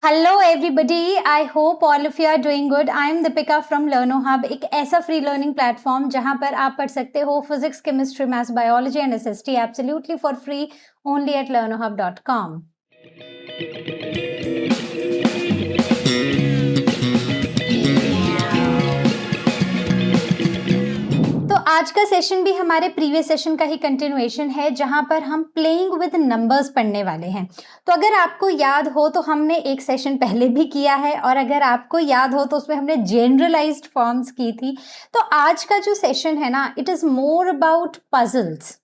Hello everybody, I hope all of you are doing good. I am Deepika from learnohub, एक ऐसा free learning platform जहां पर आप पढ़ सकते हो physics, chemistry, maths, biology and SST absolutely for free only at learnohub.com। तो आज का सेशन भी हमारे प्रीवियस सेशन का ही कंटिन्यूएशन है, जहां पर हम प्लेइंग विद नंबर्स पढ़ने वाले हैं। तो अगर आपको याद हो तो हमने एक सेशन पहले भी किया है, और अगर आपको याद हो तो उसमें हमने जनरलाइज्ड फॉर्म्स की थी। तो आज का जो सेशन है ना, it is more about puzzles.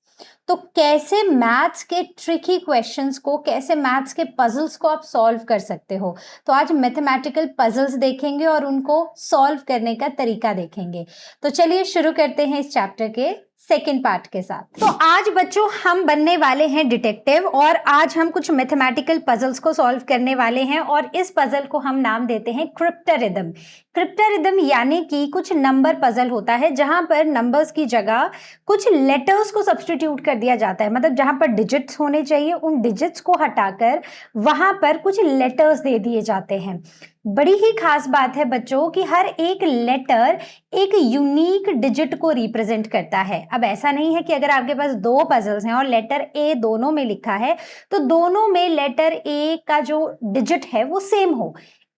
तो कैसे मैथ्स के ट्रिकी क्वेश्चंस को, कैसे मैथ्स के पजल्स को आप सॉल्व कर सकते हो। तो आज मैथमेटिकल पजल्स देखेंगे और उनको सॉल्व करने का तरीका देखेंगे। तो चलिए शुरू करते हैं इस चैप्टर के सेकेंड पार्ट के साथ। तो आज बच्चों हम बनने वाले हैं डिटेक्टिव, और आज हम कुछ मैथमेटिकल पजल्स को सॉल्व करने वाले हैं, और इस पजल को हम नाम देते हैं क्रिप्टोरिदम। क्रिप्टोरिदम यानी कि कुछ नंबर पजल होता है जहां पर नंबर्स की जगह कुछ लेटर्स को सब्स्टिट्यूट कर दिया जाता है। मतलब जहां पर डिजिट्स होने चाहिए, उन डिजिट्स को हटाकर वहां पर कुछ लेटर्स दे दिए जाते हैं। बड़ी ही खास बात है बच्चों कि हर एक लेटर एक यूनिक डिजिट को रिप्रेजेंट करता है। अब ऐसा नहीं है कि अगर आपके पास दो पजल्स हैं और लेटर ए दोनों में लिखा है तो दोनों में लेटर ए का जो डिजिट है वो सेम हो।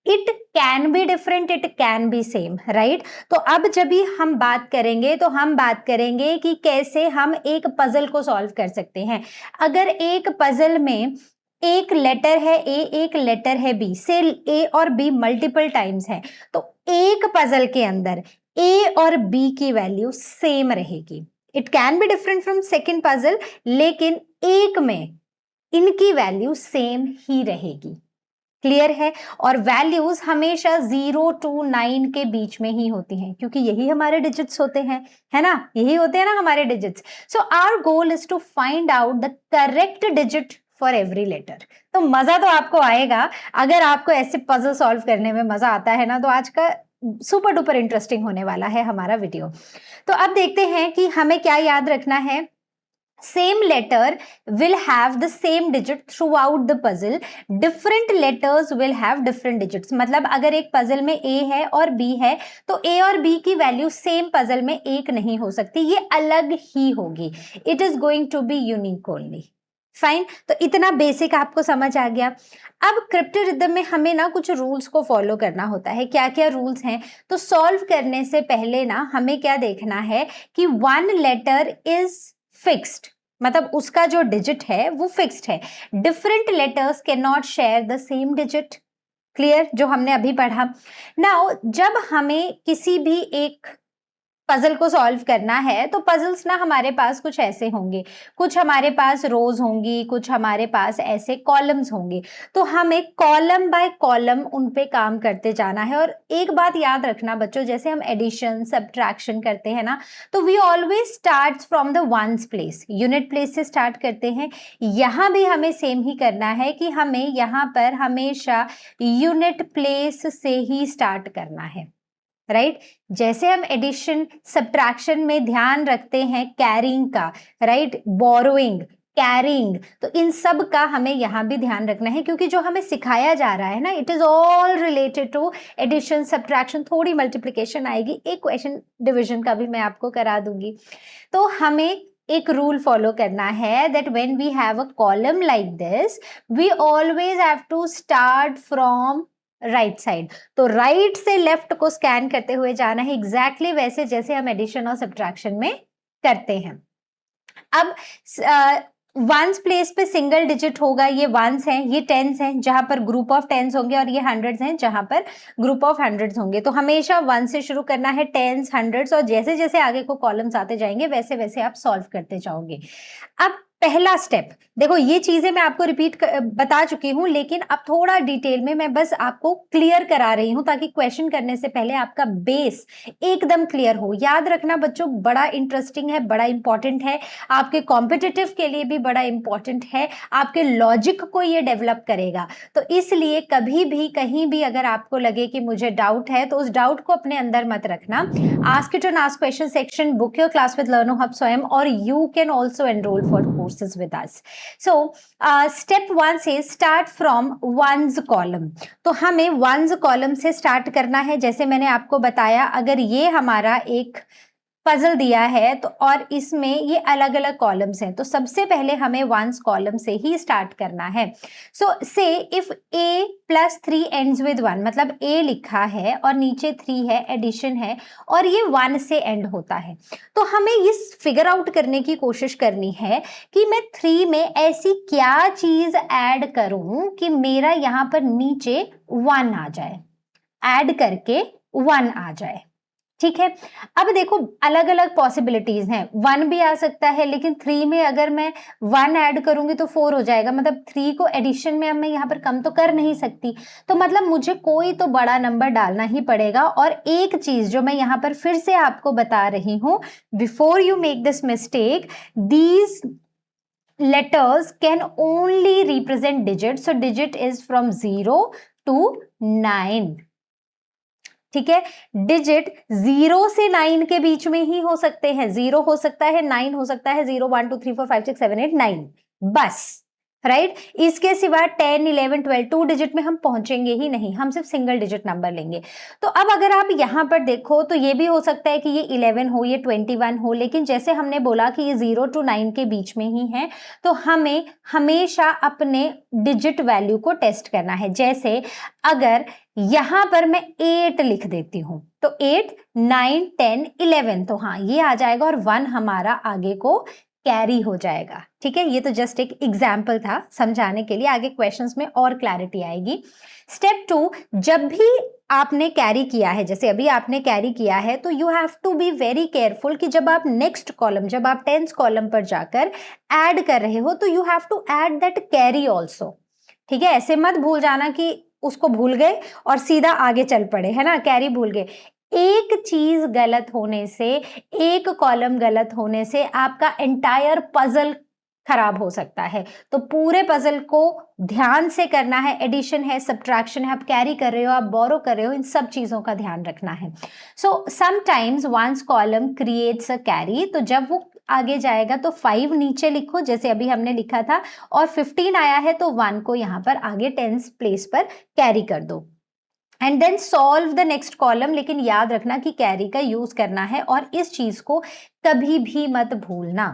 It can be different, it can be same, right. तो अब जब भी हम बात करेंगे तो हम बात करेंगे कि कैसे हम एक पजल को सॉल्व कर सकते हैं। अगर एक पजल में एक लेटर है ए, एक लेटर है बी, से ए और बी मल्टीपल टाइम्स है, तो एक पजल के अंदर ए और बी की वैल्यू सेम रहेगी। It can be different from second puzzle, लेकिन एक में इनकी वैल्यू सेम ही रहेगी। क्लियर है। और वैल्यूज हमेशा 0 to 9 के बीच में ही होती हैं, क्योंकि यही हमारे डिजिट्स होते हैं, है ना, यही होते हैं ना हमारे digits. So our goal is to find out the correct digit for every letter. तो मजा तो आपको आएगा। अगर आपको ऐसे पजल सॉल्व करने में मजा आता है ना, तो आज का सुपर डुपर इंटरेस्टिंग होने वाला है हमारा वीडियो। तो अब देखते हैं कि हमें क्या याद रखना है। Same letter will have the same digit throughout the puzzle. Different letters will have different digits. मतलब अगर एक पजल में A है और B है तो A और B की वैल्यू सेम पजल में एक नहीं हो सकती, ये अलग ही होगी। It is going to be unique only. Fine. तो इतना बेसिक आपको समझ आ गया। अब क्रिप्टोरिदम में हमें ना कुछ रूल्स को फॉलो करना होता है। क्या क्या रूल्स हैं? तो सॉल्व करने से पहले ना हमें क्या देखना है कि वन लेटर इज फिक्स्ड, मतलब उसका जो डिजिट है वो फिक्स्ड है। Different letters can not share the same digit. Clear, जो हमने अभी पढ़ा। नाउ जब हमें किसी भी एक पजल को सॉल्व करना है तो पजल्स ना हमारे पास कुछ ऐसे होंगे, कुछ हमारे पास रोज होंगी, कुछ हमारे पास ऐसे कॉलम्स होंगे। तो हमें कॉलम बाय कॉलम उन पे काम करते जाना है। और एक बात याद रखना बच्चों, जैसे हम एडिशन सब्ट्रैक्शन करते हैं ना, तो we always start from the ones place, unit place से स्टार्ट करते हैं। यहाँ भी हमें सेम ही करना है कि हमें यहाँ पर हमेशा यूनिट प्लेस से ही स्टार्ट करना है, राइट। जैसे हम एडिशन सब्ट्रैक्शन में ध्यान रखते हैं कैरिंग का, राइट, बोरोइंग, कैरिंग, तो इन सब का हमें यहाँ भी ध्यान रखना है, क्योंकि जो हमें सिखाया जा रहा है ना, it is all related to addition subtraction. थोड़ी मल्टीप्लिकेशन आएगी, एक क्वेश्चन डिविजन का भी मैं आपको करा दूंगी। तो हमें एक रूल फॉलो करना है that when we have a column like this, we always have to start from right side. तो राइट से लेफ्ट को स्कैन करते हुए जाना है, एग्जैक्टली वैसे जैसे हम एडिशन और सब्ट्रैक्शन में करते हैं। अब वंस प्लेस पे सिंगल डिजिट होगा, ये वंस हैं, ये टेंस हैं जहां पर ग्रुप ऑफ टेंस होंगे, और ये हंड्रेड्स हैं जहां पर ग्रुप ऑफ हंड्रेड्स होंगे। तो हमेशा वन से शुरू करना है, टेंस, हंड्रेड्स, और जैसे जैसे आगे को कॉलम्स आते जाएंगे वैसे वैसे आप सॉल्व करते जाओगे। अब पहला स्टेप देखो, ये चीजें मैं आपको बता चुकी हूं, लेकिन अब थोड़ा डिटेल में मैं बस आपको क्लियर करा रही हूं, ताकि क्वेश्चन करने से पहले आपका बेस एकदम क्लियर हो। याद रखना बच्चों, बड़ा इंटरेस्टिंग है, बड़ा इंपॉर्टेंट है, आपके कॉम्पिटिटिव के लिए भी बड़ा इंपॉर्टेंट है, आपके लॉजिक को ये डेवलप करेगा। तो इसलिए कभी भी कहीं भी अगर आपको लगे कि मुझे डाउट है, तो उस डाउट को अपने अंदर मत रखना। Ask it and ask question section, book your class with लर्नो hub स्वयं, और you can also enrol for courses with us. So step 1 says start from ones column. तो हमें ones column से start करना है. जैसे मैंने आपको बताया, अगर ये हमारा एक पजल दिया है तो और इसमें ये अलग अलग कॉलम्स हैं, तो सबसे पहले हमें वंस कॉलम से ही स्टार्ट करना है. सो से if a plus 3 ends with 1, मतलब a लिखा है और नीचे 3 है, एडिशन है और ये 1 से एंड होता है, तो हमें इस फिगर आउट करने की कोशिश करनी है कि मैं 3 में ऐसी क्या चीज ऐड करूं कि मेरा यहां पर नीचे 1 आ जाए, ऐड करके 1 आ जाए. ठीक है. अब देखो अलग अलग पॉसिबिलिटीज हैं. 1 भी आ सकता है, लेकिन 3 में अगर मैं 1 ऐड करूंगी तो 4 हो जाएगा, मतलब 3 को एडिशन में अब मैं यहाँ पर कम तो कर नहीं सकती, तो मतलब मुझे कोई तो बड़ा नंबर डालना ही पड़ेगा. और एक चीज जो मैं यहाँ पर फिर से आपको बता रही हूँ, before you make this mistake, these letters can only represent digits, so digit is from 0 to 9. ठीक है. डिजिट 0 से 9 के बीच में ही हो सकते हैं. 0 हो सकता है, 9 हो सकता है, 0 1 2 3 4 5 6 7 8 9, बस. राइट. इसके सिवा 10 11 12 2 डिजिट में हम पहुंचेंगे ही नहीं, हम सिर्फ सिंगल डिजिट नंबर लेंगे. तो अब अगर आप यहाँ पर देखो तो ये भी हो सकता है कि ये 11 हो, ये 21 हो, लेकिन जैसे हमने बोला कि ये 0 to 9 के बीच में ही है, तो हमें हमेशा अपने डिजिट वैल्यू को टेस्ट करना है. जैसे अगर यहां पर मैं 8 लिख देती हूं तो 8 9 10 11, तो हाँ ये आ जाएगा और 1 हमारा आगे को कैरी हो जाएगा. ठीक है. ये तो जस्ट एक एग्जाम्पल था समझाने के लिए, आगे क्वेश्चंस में और क्लैरिटी आएगी. स्टेप 2, जब भी आपने कैरी किया है, जैसे अभी आपने कैरी किया है, तो you have to be very careful कि जब आप नेक्स्ट कॉलम, जब आप 10th कॉलम पर जाकर ऐड कर रहे हो, तो you have to add that carry also. ठीक है. ऐसे मत भूल जाना कि उसको भूल गए और सीधा आगे चल पड़े, है ना, कैरी भूल गए. एक चीज गलत होने से, एक कॉलम गलत होने से आपका एंटायर पजल खराब हो सकता है. तो पूरे पजल को ध्यान से करना है. एडिशन है, सब्ट्रैक्शन है, आप कैरी कर रहे हो, आप बोरो कर रहे हो, इन सब चीजों का ध्यान रखना है. So sometimes ones column creates a carry, तो जब वो आगे जाएगा तो 5 नीचे लिखो जैसे अभी हमने लिखा था, और 15 आया है तो 1 को यहाँ पर आगे 10th प्लेस पर कैरी कर दो. And then solve the next column. लेकिन याद रखना कि कैरी का यूज करना है और इस चीज को कभी भी मत भूलना.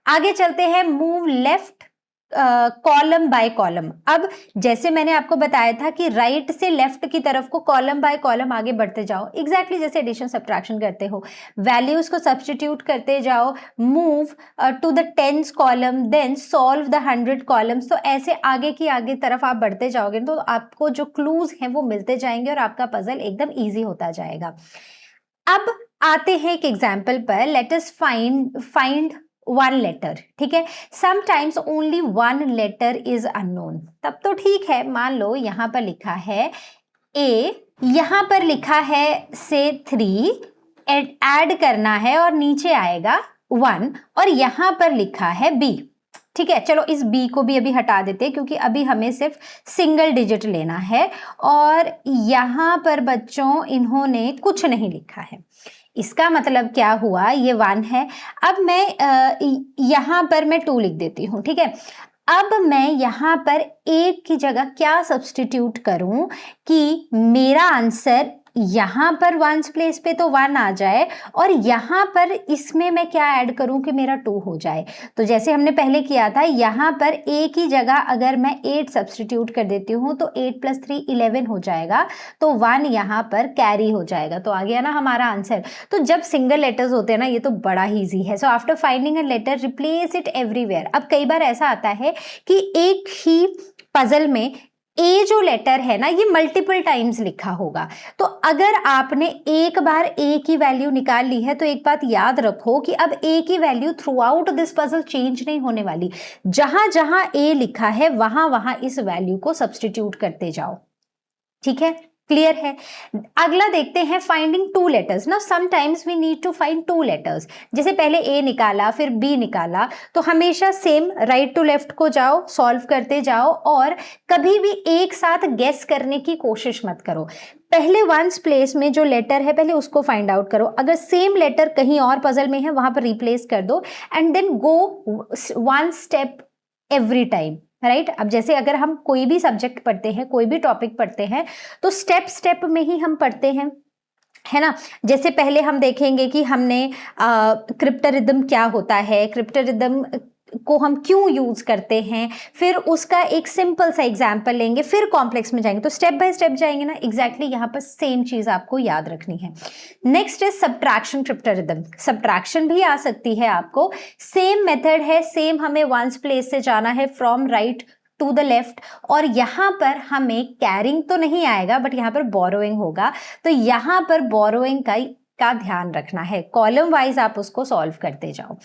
आगे चलते हैं. Move left column by column. अब जैसे मैंने आपको बताया था कि राइट से लेफ्ट की तरफ को कॉलम बाय कॉलम आगे बढ़ते जाओ, एग्जैक्टली जैसे एडिशन सब्ट्रैक्शन करते हो, वैल्यूज को सब्स्टिट्यूट करते जाओ. Move to the 10th column, then solve the 100 columns. तो ऐसे आगे की आगे तरफ आप बढ़ते जाओगे तो आपको जो क्लूज हैं वो मिलते जाएंगे और आपका पजल एकदम ईजी होता जाएगा. अब आते हैं एक एग्जाम्पल पर. Let us find 1 letter. ठीक है. Sometimes only 1 letter is unknown. तब तो ठीक है, मान लो यहाँ पर लिखा है A, यहाँ पर लिखा है से 3, ऐड करना है और नीचे आएगा 1, और यहाँ पर लिखा है B. ठीक है. चलो इस B को भी अभी हटा देते हैं क्योंकि अभी हमें सिर्फ सिंगल डिजिट लेना है. और यहाँ पर बच्चों इन्होंने कुछ नहीं लिखा है. इसका मतलब क्या हुआ, ये 1 है. अब मैं यहाँ पर मैं 2 लिख देती हूँ. ठीक है. अब मैं यहाँ पर 1 की जगह क्या सब्स्टिट्यूट करूँ कि मेरा आंसर यहाँ पर वंस प्लेस पे तो 1 आ जाए, और यहाँ पर इसमें मैं क्या ऐड करूँ कि मेरा 2 हो जाए. तो जैसे हमने पहले किया था, यहाँ पर A की जगह अगर मैं 8 सब्स्टिट्यूट कर देती हूँ तो 8 + 3 11 हो जाएगा, तो 1 यहाँ पर कैरी हो जाएगा. तो आ गया ना हमारा आंसर. तो जब सिंगल लेटर्स होते हैं ना, ये तो बड़ा ईजी है. So after finding a letter replace it everywhere. अब कई बार ऐसा आता है कि एक ही पजल में ए जो लेटर है ना, ये मल्टीपल टाइम्स लिखा होगा. तो अगर आपने एक बार ए की वैल्यू निकाल ली है तो एक बात याद रखो कि अब ए की value through out this puzzle change नहीं होने वाली. जहां जहां ए लिखा है वहां वहां इस वैल्यू को सब्स्टिट्यूट करते जाओ. ठीक है. क्लियर है। अगला देखते हैं फाइंडिंग टू लेटर्स। ना sometimes we need to find two letters. जैसे पहले ए निकाला फिर बी निकाला, तो हमेशा सेम राइट टू लेफ्ट को जाओ, सॉल्व करते जाओ और कभी भी एक साथ गेस करने की कोशिश मत करो। पहले वंस प्लेस में जो लेटर है पहले उसको फाइंड आउट करो, अगर सेम लेटर कहीं और पजल में है वहां पर रिप्लेस कर दो and then go one step every time, right. अब जैसे अगर हम कोई भी सब्जेक्ट पढ़ते हैं, कोई भी टॉपिक पढ़ते हैं, तो स्टेप स्टेप में ही हम पढ़ते हैं, है ना। जैसे पहले हम देखेंगे कि हमने क्रिप्टोरिदम क्या होता है, क्रिप्टोरिदम को हम क्यों यूज करते हैं, फिर उसका एक सिंपल सा एग्जांपल लेंगे, फिर कॉम्प्लेक्स में जाएंगे, तो स्टेप बाय स्टेप जाएंगे ना। एग्जैक्टली यहाँ पर सेम चीज आपको याद रखनी है। Next is subtraction cryptarithm. Subtraction भी आ सकती है आपको, सेम मेथड है, सेम हमें वंस प्लेस से जाना है from right to the left, और यहाँ पर हमें कैरिंग तो नहीं आएगा बट यहाँ पर बोरोइंग होगा, तो यहाँ पर बोरोइंग का ध्यान रखना है। कॉलम वाइज आप उसको सॉल्व करते जाओ।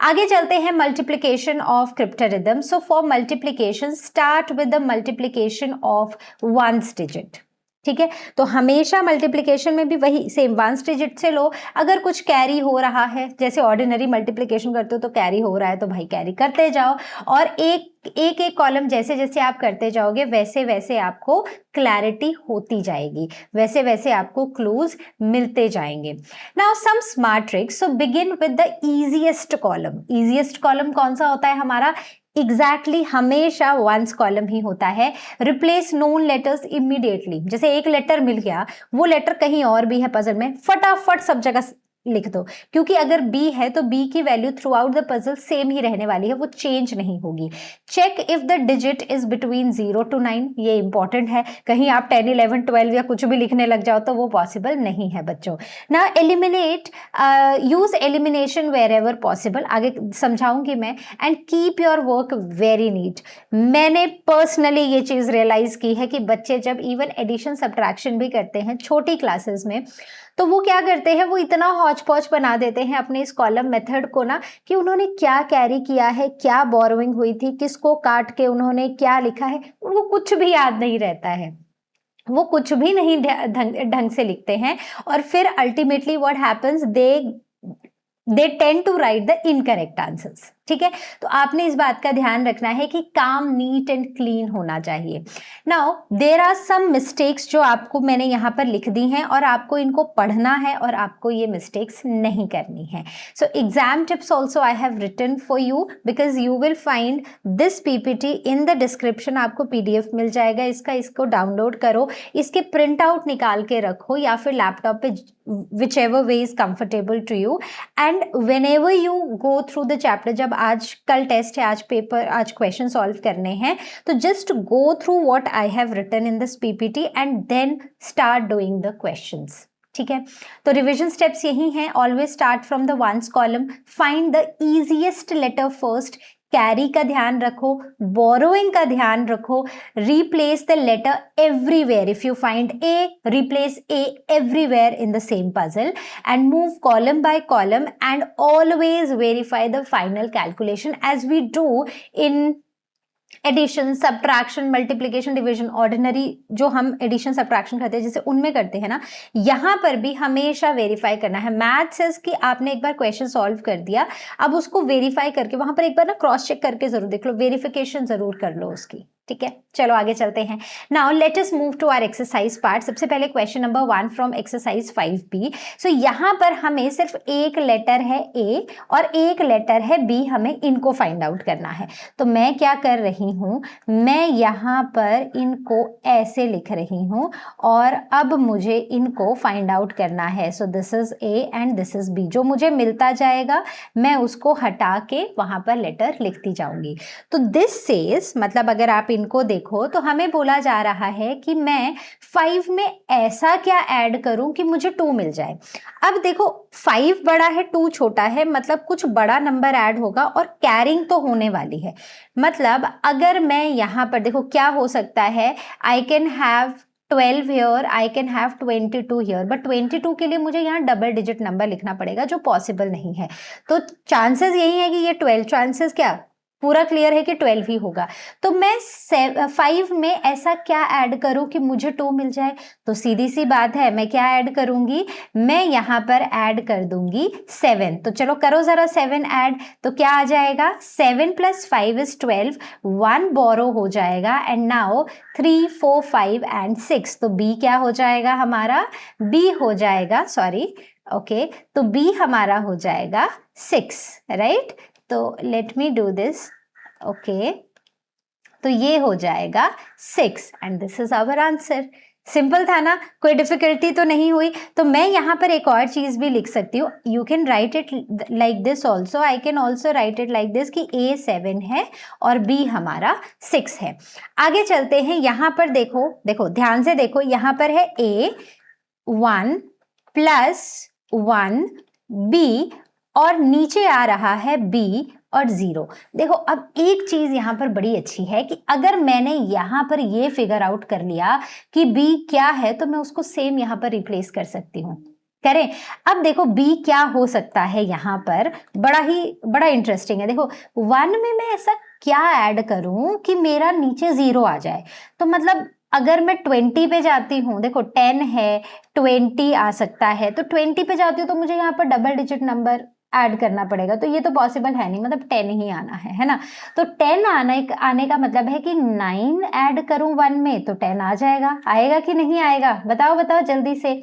आगे चलते हैं multiplication of cryptarithm. So for multiplication start with the multiplication of ones digit, ठीक है। तो हमेशा मल्टीप्लिकेशन में भी वही सेम वंस डिजिट से लो। अगर कुछ कैरी हो रहा है, जैसे ऑर्डिनरी मल्टीप्लिकेशन करते हो तो कैरी हो रहा है तो भाई कैरी करते जाओ, और एक एक कॉलम जैसे जैसे आप करते जाओगे वैसे वैसे आपको क्लैरिटी होती जाएगी, वैसे वैसे आपको क्लूज मिलते जाएंगे। Now some smart tricks. So begin with the easiest column. Easiest column कौन सा होता है हमारा? एग्जैक्टली हमेशा वंस कॉलम ही होता है। Replace known letters immediately. जैसे एक लेटर मिल गया, वो लेटर कहीं और भी है पजल में, फटाफट सब जगह लिख दो, क्योंकि अगर बी है तो बी की value throughout the puzzle same ही रहने वाली है, वो चेंज नहीं होगी। Check if the digit is between 0 to 9, ये इंपॉर्टेंट है। कहीं आप 10, 11, 12 या कुछ भी लिखने लग जाओ तो वो पॉसिबल नहीं है बच्चों। ना eliminate, use elimination wherever possible, आगे समझाऊंगी मैं। And keep your work very neat. मैंने पर्सनली ये चीज रियलाइज की है कि बच्चे जब इवन एडिशन सब्ट्रैक्शन भी करते हैं छोटी क्लासेस में, तो वो क्या करते हैं, वो इतना हौच पौच बना देते हैं अपने इस कॉलम मेथड को ना, कि उन्होंने क्या कैरी किया है, क्या बोरोइंग हुई थी, किसको काट के उन्होंने क्या लिखा है, उनको कुछ भी याद नहीं रहता है, वो कुछ भी नहीं ढंग से लिखते हैं, और फिर ultimately what happens, they tend to write the incorrect answers. ठीक है, तो आपने इस बात का ध्यान रखना है कि काम नीट एंड क्लीन होना चाहिए। Now there are some mistakes जो आपको मैंने यहाँ पर लिख दी हैं, और आपको इनको पढ़ना है और आपको ये मिस्टेक्स नहीं करनी है। So exam tips also I have written for you, because you will find this PPT in the description. आपको पीडीएफ मिल जाएगा इसका, इसको डाउनलोड करो, इसके प्रिंट आउट निकाल के रखो, या फिर लैपटॉप पे, whichever way is comfortable to you, and whenever you go through the chapter, जब आज कल टेस्ट है, आज पेपर, आज क्वेश्चन सॉल्व करने हैं, तो just go through what I have written in this PPT and then start doing the questions. ठीक है, तो रिविजन स्टेप्स यही हैं। Always start from the ones column, find the easiest letter first, carry का ध्यान रखो, बोरोइंग का ध्यान रखो, replace the letter everywhere. If you find A, replace A everywhere in the same puzzle and move column by column, and always verify the final calculation as we do in addition, subtraction, multiplication, division. Ordinary जो हम addition subtraction करते हैं जैसे उनमें करते हैं ना, यहाँ पर भी हमेशा वेरीफाई करना है। मैथ सेज कि आपने एक बार क्वेश्चन सॉल्व कर दिया, अब उसको वेरीफाई करके वहां पर एक बार ना क्रॉस चेक करके जरूर देख लो, वेरिफिकेशन जरूर कर लो उसकी। ठीक है, चलो आगे चलते हैं। Now let us move to our exercise part. सबसे पहले question number 1 from exercise 5B। So यहाँ पर हमें सिर्फ एक लेटर है ए और एक लेटर है बी, हमें इनको फाइंड आउट करना है। तो मैं क्या कर रही हूँ, मैं यहाँ पर इनको ऐसे लिख रही हूँ, और अब मुझे इनको फाइंड आउट करना है। So this is A and this is B. जो मुझे मिलता जाएगा मैं उसको हटा के वहां पर लेटर लिखती जाऊंगी। तो दिस सेज, मतलब अगर आप इनको देखो तो हमें बोला जा रहा है कि मैं 5 में ऐसा क्या ऐड करूं कि मुझे 2 मिल जाए। अब देखो 5 बड़ा है, 2 छोटा है, मतलब कुछ बड़ा नंबर ऐड होगा और कैरिंग तो होने वाली है। मतलब अगर मैं यहाँ पर देखो क्या हो सकता है, I can have 12 here, I can have 22 here, but 22 के लिए मुझे यहाँ डबल डिजिट नंबर लिखना पड़ेगा जो पॉसिबल नहीं है। तो चांसेस यही है कि ये 12, चांसेस क्या पूरा क्लियर है कि 12 ही होगा। तो मैं 5 में ऐसा क्या ऐड करूं कि मुझे 2 मिल जाए? तो सीधी सी बात है, मैं क्या ऐड करूंगी, मैं यहाँ पर ऐड कर दूंगी 7। तो चलो करो जरा 7 ऐड, तो क्या आ जाएगा, 7 + 5 is 12, 1 बोरो हो जाएगा एंड नाउ 3 4 5 एंड 6। तो बी क्या हो जाएगा हमारा, बी हो जाएगा, सॉरी ओके, तो बी हमारा हो जाएगा 6, राइट। तो let me do this, okay, तो ये हो जाएगा 6 and this is our answer. Simple था ना, कोई डिफिकल्टी तो नहीं हुई। तो मैं यहाँ पर एक और चीज भी लिख सकती हूँ, you can write it like this also, I can also right it like this कि A 7 है और B हमारा 6 है। आगे चलते हैं, यहाँ पर देखो, देखो ध्यान से देखो, यहाँ पर है A 1 + 1 B और नीचे आ रहा है B और 0। देखो अब एक चीज यहाँ पर बड़ी अच्छी है कि अगर मैंने यहाँ पर ये फिगर आउट कर लिया कि B क्या है, तो मैं उसको सेम यहाँ पर रिप्लेस कर सकती हूँ। करें, अब देखो B क्या हो सकता है, यहाँ पर बड़ा इंटरेस्टिंग है। देखो 1 में मैं ऐसा क्या ऐड करूं कि मेरा नीचे 0 आ जाए। तो मतलब अगर मैं 20 पे जाती हूँ, देखो 10 है, 20 आ सकता है, तो 20 पे जाती हूँ तो मुझे यहाँ पर डबल डिजिट नंबर ऐड करना पड़ेगा, तो ये तो पॉसिबल है नहीं, मतलब 10 ही आना है ना। तो 10 आने का मतलब है कि 9 ऐड करूं 1 में तो 10 आ जाएगा, आएगा कि नहीं आएगा, बताओ बताओ जल्दी से।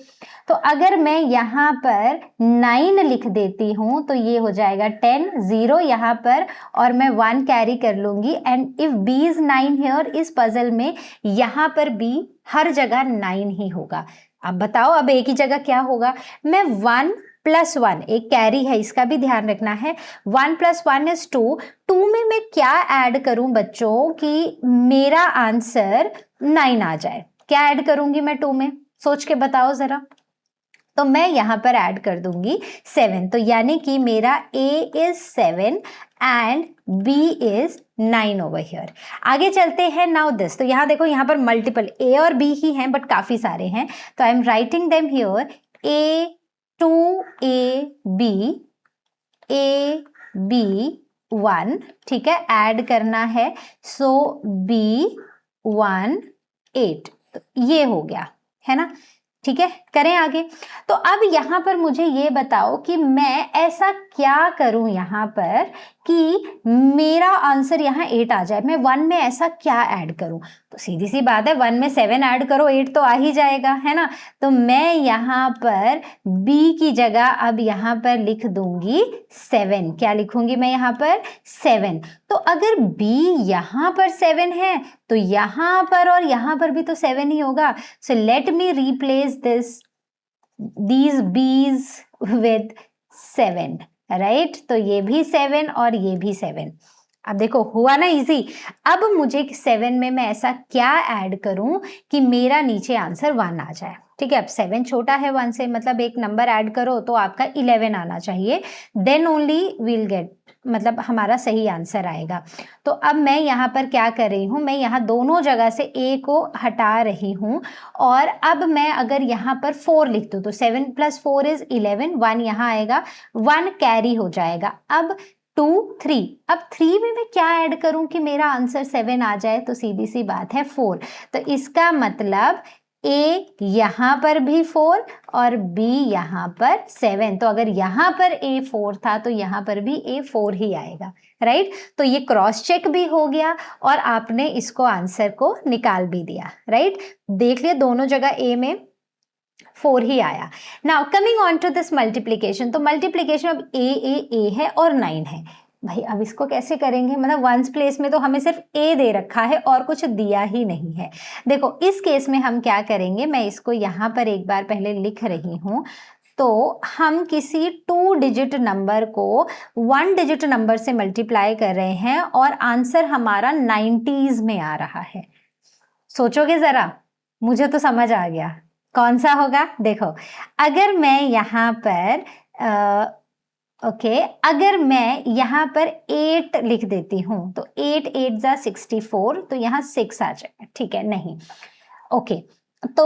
तो अगर मैं यहाँ पर 9 लिख देती हूँ तो ये हो जाएगा 10, 0 यहाँ पर और मैं 1 कैरी कर लूंगी and if B is 9 here, इस पजल में यहाँ पर B हर जगह 9 ही होगा। अब बताओ अब एक ही जगह क्या होगा, मैं 1 + 1, एक कैरी है इसका भी ध्यान रखना है, 1 + 1 is 2, 2 में मैं क्या ऐड करूं बच्चों कि मेरा आंसर 9 आ जाए, क्या ऐड करूंगी मैं 2 में, सोच के बताओ जरा। तो मैं यहाँ पर ऐड कर दूंगी 7, तो यानी कि मेरा A is 7 and B is 9 over here. आगे चलते हैं, नाउ दिस, तो यहाँ देखो यहाँ पर मल्टीपल A और B ही हैं बट काफी सारे हैं, तो I am writing them here, A 2AB A B 1, ठीक है, ऐड करना है, सो B 1 8, तो ये हो गया है ना, ठीक है। करें आगे, तो अब यहाँ पर मुझे ये बताओ कि मैं ऐसा क्या करूं यहाँ पर कि मेरा आंसर यहाँ 8 आ जाए, मैं 1 में ऐसा क्या ऐड करूं। तो सीधी सी बात है, 1 में 7 ऐड करो 8 तो आ ही जाएगा, है ना। तो मैं यहाँ पर B की जगह अब यहाँ पर लिख दूंगी 7, क्या लिखूंगी मैं यहाँ पर 7। तो अगर B यहाँ पर 7 है तो यहाँ पर और यहाँ पर भी तो 7 ही होगा। So let me replace these B's with 7, right. तो ये भी 7 और ये भी 7। अब देखो हुआ ना इजी। अब मुझे 7 में मैं ऐसा क्या ऐड करूं कि मेरा नीचे आंसर 1 आ जाए, ठीक है। अब 7 छोटा है 1 से, मतलब एक नंबर ऐड करो तो आपका 11 आना चाहिए, देन ओनली वील गेट, मतलब हमारा सही आंसर आएगा। तो अब मैं यहाँ पर क्या कर रही हूँ, मैं यहाँ दोनों जगह से A को हटा रही हूँ और अब मैं अगर यहाँ पर 4 लिख दूँ तो 7 + 4 is 11, 1 यहाँ आएगा, 1 कैरी हो जाएगा। अब 2 3, अब 3 में मैं क्या ऐड करूं कि मेरा आंसर 7 आ जाए, तो सीधी सी बात है 4। तो इसका मतलब A यहाँ पर भी 4 और B यहाँ पर 7, तो अगर यहाँ पर A 4 था तो यहाँ पर भी A 4 ही आएगा, राइट। तो ये क्रॉस चेक भी हो गया और आपने इसको आंसर को निकाल भी दिया, राइट। देख लिया दोनों जगह A में 4 ही आया। Now coming on to this multiplication, तो मल्टीप्लीकेशन अब A है और 9 है। भाई अब इसको कैसे करेंगे, मतलब वंस प्लेस में तो हमें सिर्फ A दे रखा है और कुछ दिया ही नहीं है। देखो इस केस में हम क्या करेंगे, मैं इसको यहाँ पर एक बार पहले लिख रही हूँ। तो हम किसी 2 डिजिट नंबर को 1 डिजिट नंबर से मल्टीप्लाई कर रहे हैं और आंसर हमारा 90s में आ रहा है। सोचोगे जरा, मुझे तो समझ आ गया कौन सा होगा। देखो अगर मैं यहाँ पर अगर मैं यहाँ पर 8 लिख देती हूँ तो 8 8 जा 64, तो यहाँ 6 आ जाएगा, ठीक है। नहीं ओके तो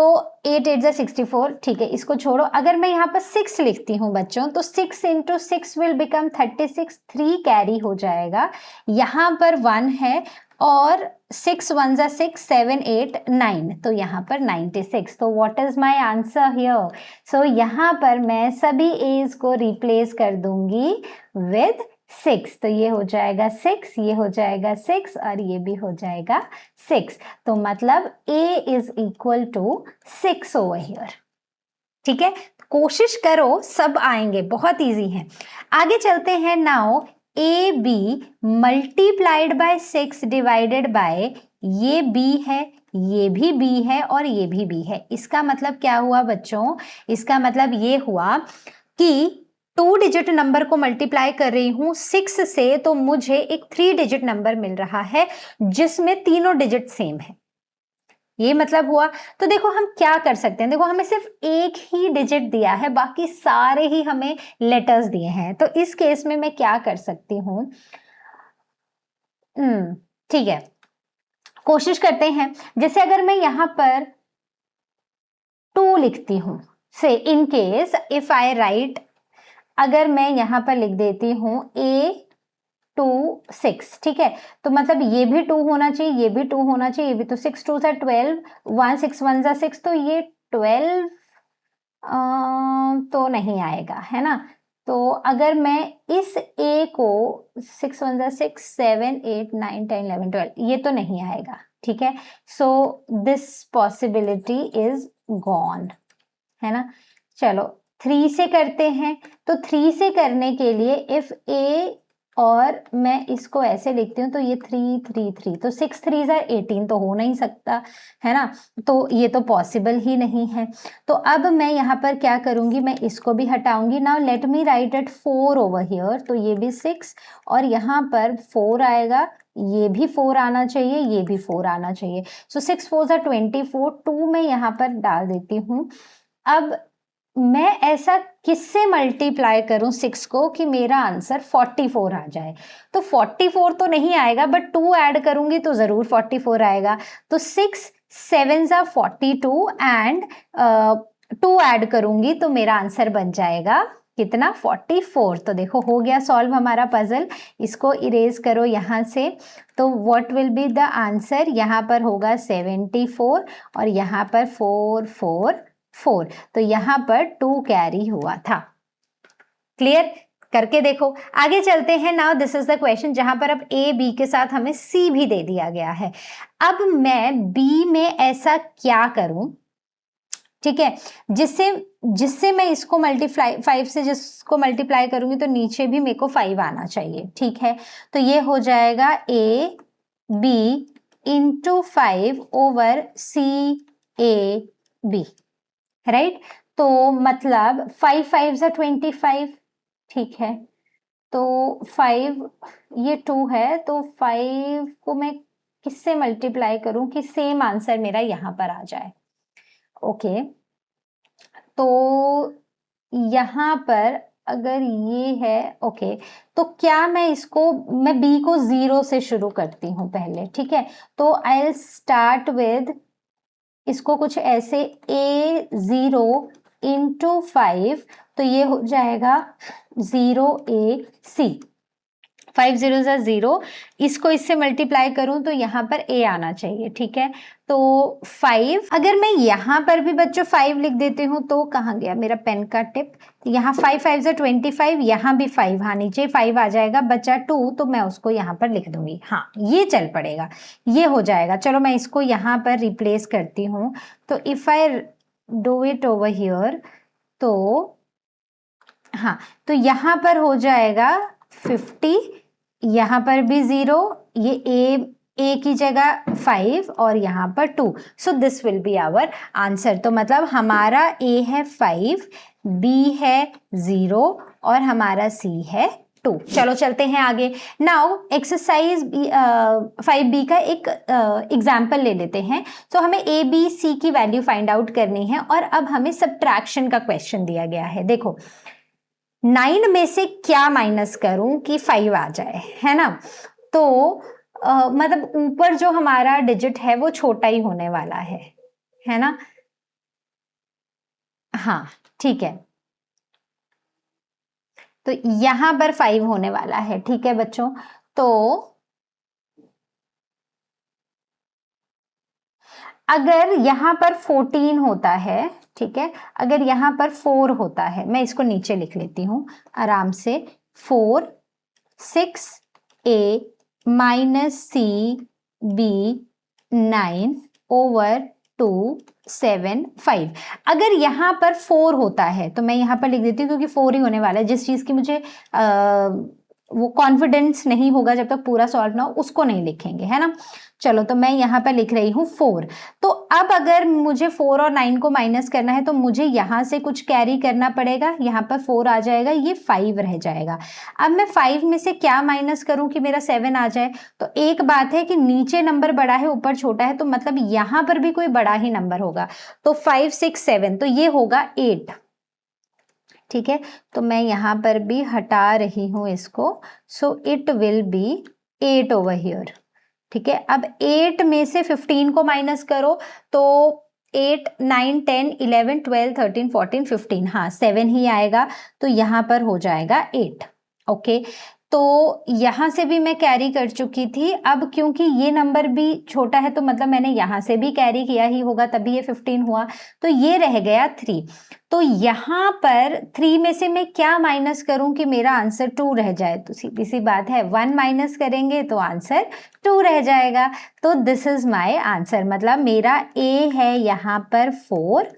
8 8 जा 64, ठीक है, इसको छोड़ो। अगर मैं यहाँ पर 6 लिखती हूँ बच्चों, तो 6 इंटू 6 विल बिकम 36, 3 कैरी हो जाएगा। यहाँ पर 1 है और 6 1 जा 6, 7 8 9, तो यहाँ पर 96। तो what is my answer here? So यहाँ पर मैं सभी एज को रिप्लेस कर दूंगी विद 6, तो ये हो जाएगा 6, ये हो जाएगा 6 और ये भी हो जाएगा 6। तो मतलब A is equal to 6 over here. ठीक है, कोशिश करो, सब आएंगे, बहुत इजी है। आगे चलते हैं। Now AB multiplied by 6 divided by, ये B है, ये भी B है और ये भी B है। इसका मतलब क्या हुआ बच्चों? इसका मतलब ये हुआ कि 2 डिजिट नंबर को मल्टीप्लाई कर रही हूं 6 से, तो मुझे एक 3 डिजिट नंबर मिल रहा है जिसमें तीनों डिजिट सेम है। ये मतलब हुआ। तो देखो हम क्या कर सकते हैं, देखो हमें सिर्फ एक ही डिजिट दिया है, बाकी सारे ही हमें लेटर्स दिए हैं। तो इस केस में मैं क्या कर सकती हूँ, ठीक है, कोशिश करते हैं। जैसे अगर मैं यहां पर 2 लिखती हूं, से in case if I right, अगर मैं यहां पर लिख देती हूं A2 6, ठीक है, तो मतलब ये भी 2 होना चाहिए, ये भी 2 होना चाहिए, ये भी। तो 6 2 सा 12, 1 6 1 जा 6, तो ये 12 तो नहीं आएगा, है ना। तो अगर मैं इस A को 6 1 जा 6, 7 8 9 10 11 12, ये तो नहीं आएगा, ठीक है। So this possibility is gone, है ना। चलो 3 से करते हैं। तो 3 से करने के लिए इफ A, और मैं इसको ऐसे लिखती हूँ, तो ये 3 3 3, तो 6 3 जा 18 तो हो नहीं सकता, है ना। तो ये तो पॉसिबल ही नहीं है। तो अब मैं यहाँ पर क्या करूँगी, मैं इसको भी हटाऊंगी। Now let me write it 4 over here, तो ये भी 6 और यहाँ पर 4 आएगा, ये भी 4 आना चाहिए, ये भी 4 आना चाहिए। सो 6 4 जा 24, 2 मैं यहाँ पर डाल देती हूँ। अब मैं ऐसा किससे मल्टीप्लाई करूं 6 को कि मेरा आंसर 44 आ जाए? तो 44 तो नहीं आएगा, बट 2 ऐड करूंगी तो जरूर 44 आएगा। तो 6 7 जा 42 एंड 2 ऐड करूंगी तो मेरा आंसर बन जाएगा कितना? 44। तो देखो हो गया सॉल्व हमारा पजल। इसको इरेज करो यहाँ से, तो what will be the answer? यहाँ पर होगा 74 और यहाँ पर 4 4 4, तो यहां पर 2 कैरी हुआ था। क्लियर? करके देखो। आगे चलते हैं। Now this is the question जहां पर अब A B के साथ हमें C भी दे दिया गया है। अब मैं B में ऐसा क्या करूं, ठीक है, जिससे मैं इसको मल्टीप्लाई 5 से जिसको मल्टीप्लाई करूंगी तो नीचे भी मेरे को 5 आना चाहिए, ठीक है। तो ये हो जाएगा A B into 5 over C A B, right. तो मतलब 5 5 जा 25, ठीक है। तो 5, ये 2 है, तो 5 को मैं किससे मल्टीप्लाई करूं कि सेम आंसर मेरा यहां पर आ जाए? ओके, तो यहां पर अगर ये है, ओके, तो क्या मैं इसको, मैं B को 0 से शुरू करती हूं पहले, ठीक है। तो आई विल स्टार्ट विद, इसको कुछ ऐसे A0 इंटू 5, तो ये हो जाएगा 0AC, 5 0 जा 0। इसको इससे मल्टीप्लाई करूं तो यहाँ पर A आना चाहिए, ठीक है। तो 5, अगर मैं यहाँ पर भी बच्चों 5 लिख देती हूँ तो कहाँ गया मेरा पेन का टिप? यहाँ 5 5 जा 25, यहाँ भी 5, हाँ नीचे 5 आ जाएगा, बचा 2, तो मैं उसको यहाँ पर लिख दूंगी। हाँ ये चल पड़ेगा, ये हो जाएगा। चलो मैं इसको यहाँ पर रिप्लेस करती हूँ। तो if I do it over here, तो हाँ, तो यहाँ पर हो जाएगा 50, यहाँ पर भी 0, ये A की जगह 5 और यहाँ पर 2, so this will be our answer. तो मतलब हमारा A है 5, B है 0 और हमारा C है 2। चलो चलते हैं आगे। नाउ एक्सरसाइज 5B का एक एग्जाम्पल ले लेते हैं। तो हमें A B C की वैल्यू फाइंड आउट करनी है और अब हमें सब्ट्रैक्शन का क्वेश्चन दिया गया है। देखो 9 में से क्या माइनस करूं कि 5 आ जाए, है ना। तो मतलब ऊपर जो हमारा डिजिट है वो छोटा ही होने वाला है ना। हाँ ठीक है, तो यहां पर 5 होने वाला है। ठीक है बच्चों, तो अगर यहां पर 14 होता है, ठीक है, अगर यहां पर 4 होता है, मैं इसको नीचे लिख लेती हूं आराम से, 4 6 a minus C B 9 over 2 7 5। अगर यहाँ पर 4 होता है तो मैं यहाँ पर लिख देती हूँ, क्योंकि 4 ही होने वाला है। जिस चीज़ की मुझे वो कॉन्फिडेंस नहीं होगा जब तक पूरा सॉल्व ना हो, उसको नहीं लिखेंगे, है ना। चलो, तो मैं यहाँ पर लिख रही हूँ 4। तो अब अगर मुझे 4 और 9 को माइनस करना है तो मुझे यहाँ से कुछ कैरी करना पड़ेगा, यहाँ पर 4 आ जाएगा, ये 5 रह जाएगा। अब मैं 5 में से क्या माइनस करूँ कि मेरा 7 आ जाए? तो एक बात है कि नीचे नंबर बड़ा है ऊपर छोटा है, तो मतलब यहाँ पर भी कोई बड़ा ही नंबर होगा। तो 5 6 7, तो ये होगा 8। ठीक है, तो मैं यहाँ पर भी हटा रही हूँ इसको, so it will B 8 over here. ठीक है, अब 8 में से 15 को माइनस करो तो 8 9 10 11 12 13 14 15, हाँ 7 ही आएगा, तो यहाँ पर हो जाएगा 8। ओके, तो यहाँ से भी मैं कैरी कर चुकी थी। अब क्योंकि ये नंबर भी छोटा है तो मतलब मैंने यहाँ से भी कैरी किया ही होगा, तभी ये 15 हुआ, तो ये रह गया 3। तो यहाँ पर 3 में से मैं क्या माइनस करूं कि मेरा आंसर 2 रह जाए? तो सीधी सी बात है, 1 माइनस करेंगे तो आंसर 2 रह जाएगा। तो दिस इज माय आंसर, मतलब मेरा ए है यहाँ पर 4,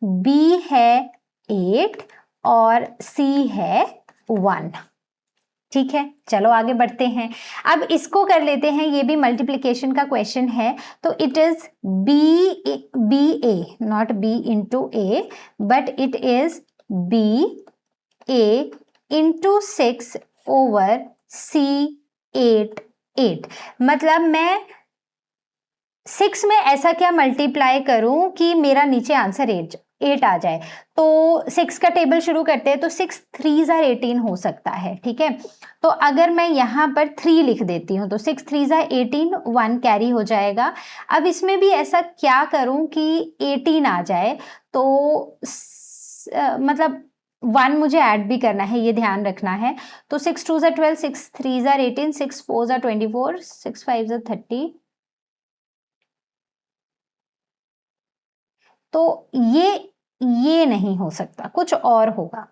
बी है 8 और सी है 1। ठीक है, चलो आगे बढ़ते हैं। अब इसको कर लेते हैं, ये भी मल्टीप्लिकेशन का क्वेश्चन है, तो it is B A, not B into A, but it is B A into 6 over C 8 8। मतलब मैं 6 में ऐसा क्या मल्टीप्लाई करूं कि मेरा नीचे आंसर 8 आ जाए। तो 6 का टेबल शुरू करते हैं, तो 6 3s are 18 हो सकता है। ठीक है, तो अगर मैं यहाँ पर 3 लिख देती हूँ तो 6 3s are 18, 1 कैरी हो जाएगा। अब इसमें भी ऐसा क्या करूँ कि 18 आ जाए, तो मतलब 1 मुझे ऐड भी करना है, ये ध्यान रखना है। तो 6 2s are 12, 6 3s are 18, 6 4s are 24, 6 5s are 30। तो ये नहीं हो सकता, कुछ और होगा।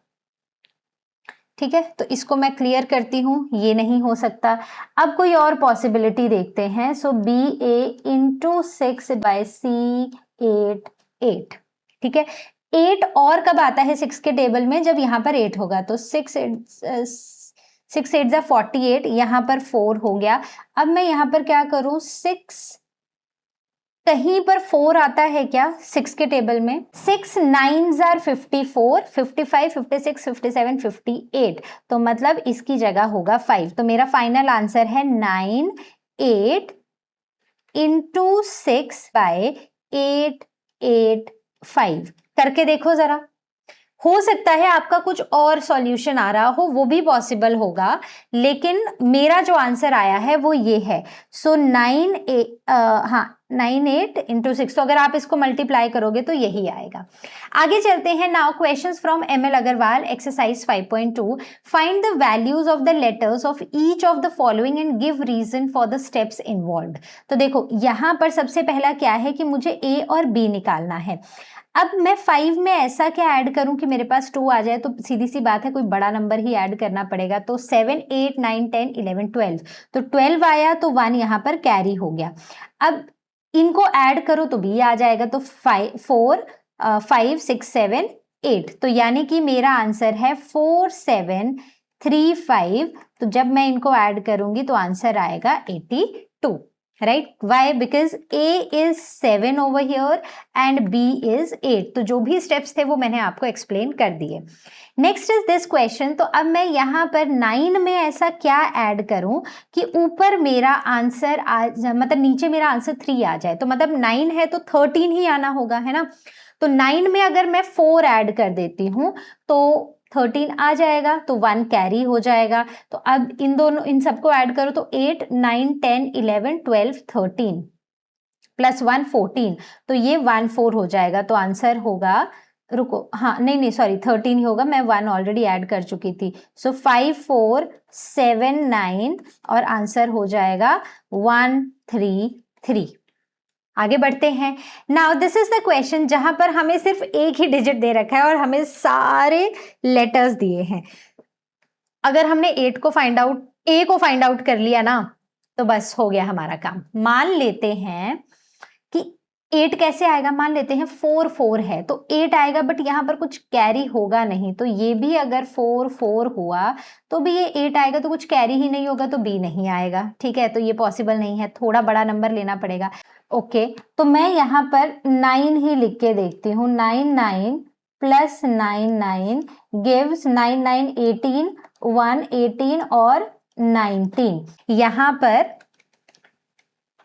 ठीक है, तो इसको मैं क्लियर करती हूं, ये नहीं हो सकता। अब कोई और पॉसिबिलिटी देखते हैं। सो बी ए इंटू 6 बाय सी 8 8। ठीक है, 8 और कब आता है 6 के टेबल में? जब यहाँ पर 8 होगा। तो 6 8 जा 48, यहाँ पर 4 हो गया। अब मैं यहाँ पर क्या करूं, 6 कहीं पर 4 आता है क्या 6 के टेबल में? 6 9s are 54, 55 56 57 58, तो मतलब इसकी जगह होगा 5। तो मेरा फाइनल आंसर है 9 8 इंटू 6 बाय 8 8 5। करके देखो जरा, हो सकता है आपका कुछ और सॉल्यूशन आ रहा हो, वो भी पॉसिबल होगा, लेकिन मेरा जो आंसर आया है वो ये है। सो 9 8 इंटू 6, तो अगर आप इसको मल्टीप्लाई करोगे तो यही आएगा। आगे चलते हैं। Now questions from ML Agarwal, exercise 5.2। Find the values of the letters of each of the following and give reason for the steps involved. तो देखो यहाँ पर सबसे पहला क्या है कि मुझे A और B निकालना है। अब मैं 5 में ऐसा क्या ऐड करूं कि मेरे पास 2 आ जाए? तो सीधी सी बात है, कोई बड़ा नंबर ही ऐड करना पड़ेगा। तो 7 8 9 10 11 12, तो 12 आया तो 1 यहाँ पर कैरी हो गया। अब इनको ऐड करो तो B आ जाएगा। तो 4 5 6 7 8, तो यानी कि मेरा आंसर है 4 7 3 5। तो जब मैं इनको ऐड करूंगी तो आंसर आएगा 82, right? Why? Because A is 7 over here and B is 8। तो जो भी स्टेप्स थे वो मैंने आपको एक्सप्लेन कर दिए। Next is this question. तो अब मैं यहाँ पर 9 में ऐसा क्या ऐड करूं कि ऊपर मेरा आंसर मतलब नीचे मेरा आंसर 3 आ जाए। तो मतलब 9 है तो 13 ही आना होगा, है ना। तो 9 में अगर मैं 4 ऐड कर देती हूँ तो 13 आ जाएगा, तो 1 कैरी हो जाएगा। तो अब इन सबको ऐड करो तो 8 9 10 11 12 13 प्लस 1 14, तो ये 1 4 हो जाएगा। तो आंसर होगा रुको, हाँ नहीं नहीं सॉरी 13 ही होगा, मैं 1 ऑलरेडी ऐड कर चुकी थी। सो 5 4 7 9 और आंसर हो जाएगा 1 3 3। आगे बढ़ते हैं। Now this is the question जहां पर हमें सिर्फ एक ही डिजिट दे रखा है और हमें सारे लेटर्स दिए हैं। अगर हमने ए को फाइंड आउट कर लिया ना तो बस हो गया हमारा काम। मान लेते हैं कि 8 कैसे आएगा, मान लेते हैं 4 4 है तो 8 आएगा, बट यहाँ पर कुछ कैरी होगा नहीं, तो ये भी अगर 4 4 हुआ तो भी ये 8 आएगा, तो कुछ कैरी ही नहीं होगा तो बी नहीं आएगा। ठीक है, तो ये पॉसिबल नहीं है, थोड़ा बड़ा नंबर लेना पड़ेगा। ओके, तो मैं यहाँ पर 9 ही लिख के देखती हूँ। 9 9 प्लस 9 9 गिव्स 9 9 18 1 18 और 19 यहाँ पर,